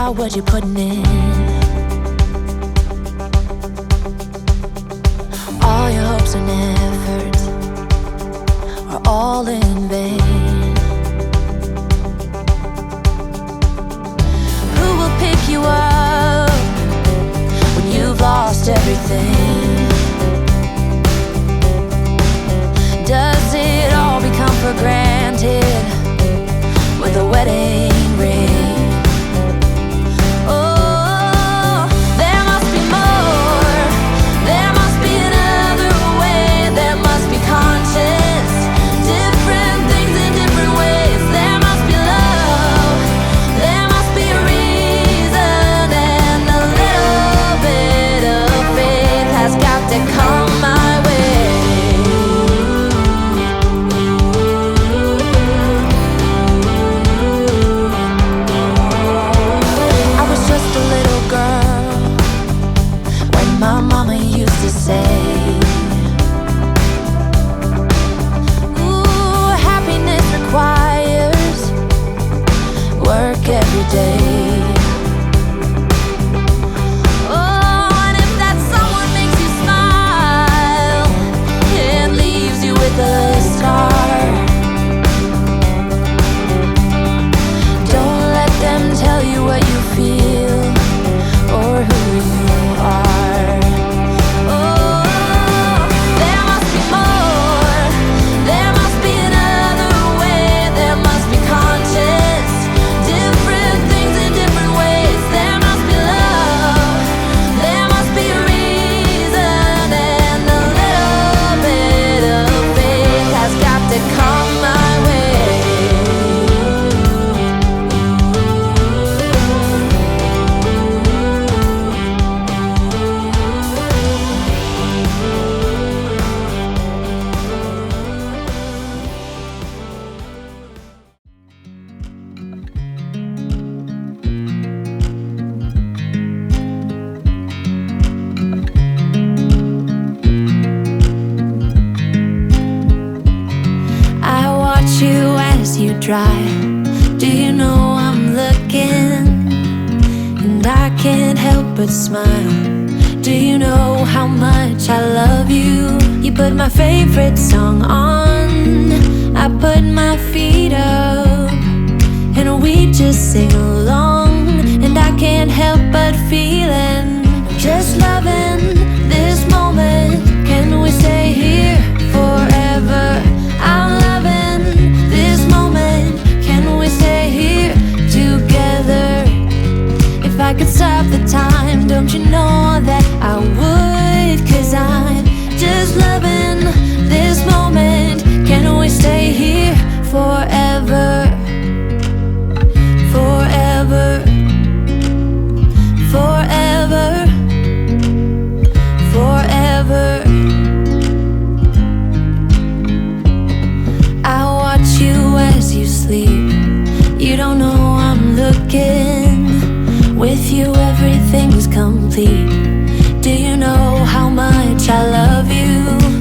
about what you're putting in. All your hopes and efforts are all in vain. Who will pick you up when you've lost everything? Does it all become for granted with a wedding ring? Oh, there must be more. There must be another way. There must be conscience. Different things in different ways. There must be love. There must be a reason. And a little bit of faith has got to come my way. My mama used to say, ooh, happiness requires work every day. Oh, and if that someone makes you smile and leaves you with a scar, don't let them tell you what you feel or who you are. You as you drive, do you know I'm looking? And I can't help but smile. Do you know how much I love you? You put my favorite song on, I put my feet up, and we just sing along. And I can't help but feeling, just loving this moment. Can we stay here forever? I'm loving this moment. Can we stay here together? If I could stop the time, don't you know that I would? 'Cause I'm just loving this moment. Can we stay here forever? Forever. Forever. Forever. I watch you as you sleep. You don't know I'm looking. With you everything's complete. Do you know how much I love you?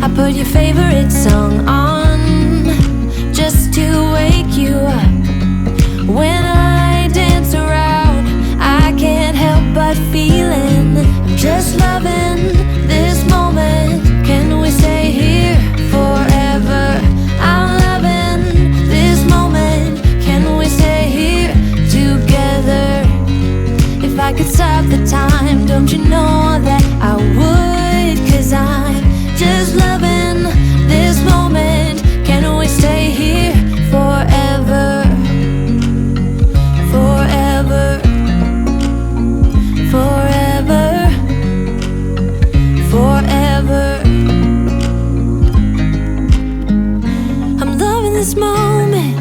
I put your favorite song on just to wake you up. When I dance around, I can't help but feeling, I'm just loving this moment. Can we stay here forever? I'm loving this moment. Can we stay here together? If I could stop the time, don't you know that I would? 'Cause I'm just loving this moment. Can we stay here forever? Forever. Forever. Forever. I'm loving this moment.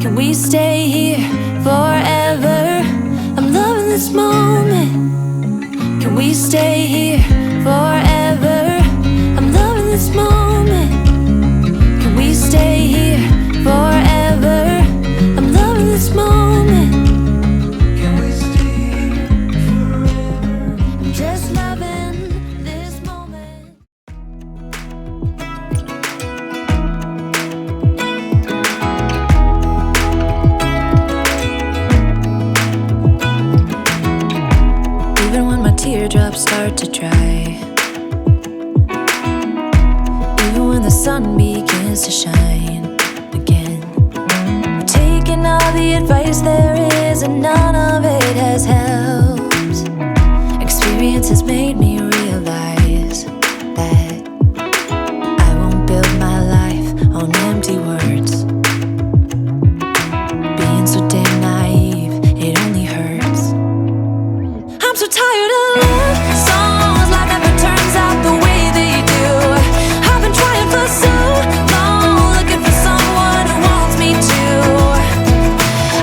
Can we stay here forever? I'm loving this moment. Can we stay here forever? I'm loving this moment. Can we stay here forever? I'm loving this moment. Can we stay here forever? I'm just loving this moment. teardrops start to dry. Even when the sun begins to shine again. Taking all the advice there is, and none of it has helped. Experience has made me realize that I won't build my life on empty words. Being so damn naive, it only hurts. I'm so tired of love songs, life never turns out the way they do. I've been trying for so long, looking for someone who wants me to.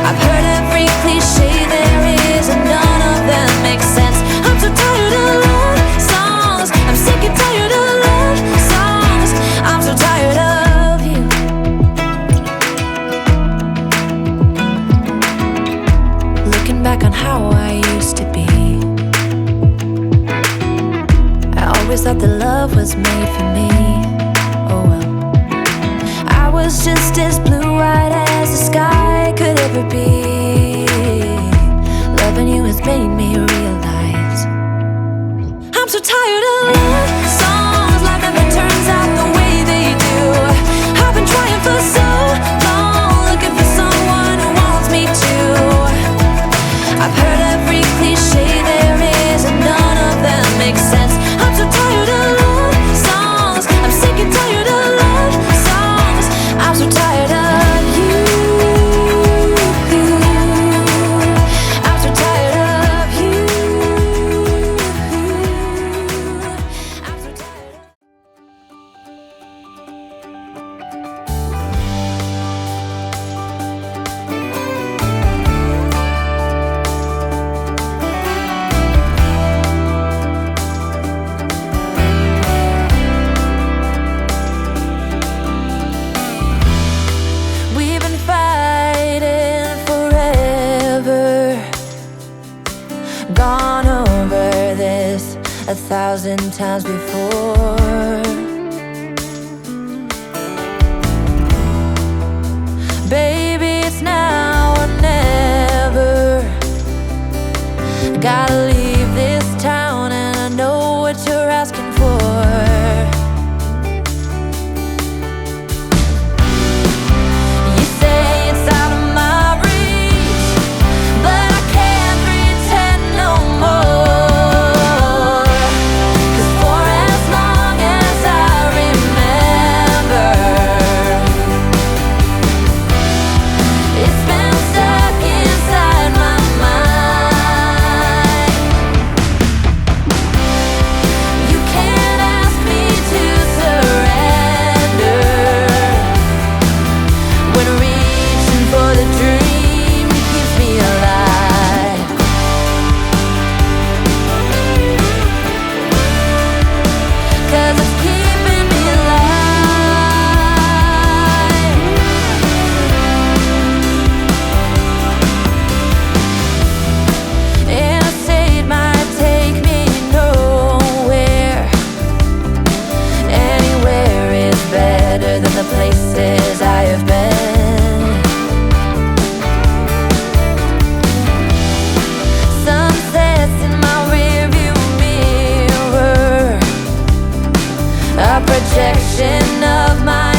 I've heard every cliche there is, and none of them makes sense. I'm so tired of love songs, I'm sick and tired of love songs. I'm so tired of you. Looking back on how I used to be, I always thought that love was made for me. Oh well, I was just as blue-eyed as the sky could ever be. Loving you has made me realize I'm so tired of love songs, life never turns out the way they do. I've been trying for so long, looking for someone who wants me to. I've heard every cliche there is, and none of them make sense. I'm so tired of love songs, I'm sick and tired of love songs. I'm so tired of you. I'm so tired of you. I'm so tired of We've been fighting forever, gone over this 1,000 times before. Baby, it's now or never. Gotta leave this town, and I know what you're asking for. You say it's out of my reach, but I can't pretend no more. 'Cause for as long as I remember, it's been stuck inside my mind. You can't ask me to surrender when reaching for the dream that keeps me alive. 'Cause it's keeping me alive. And I say it might take me nowhere. Anywhere is better than the places I have been. Sunsets in my rearview mirror, a projection of my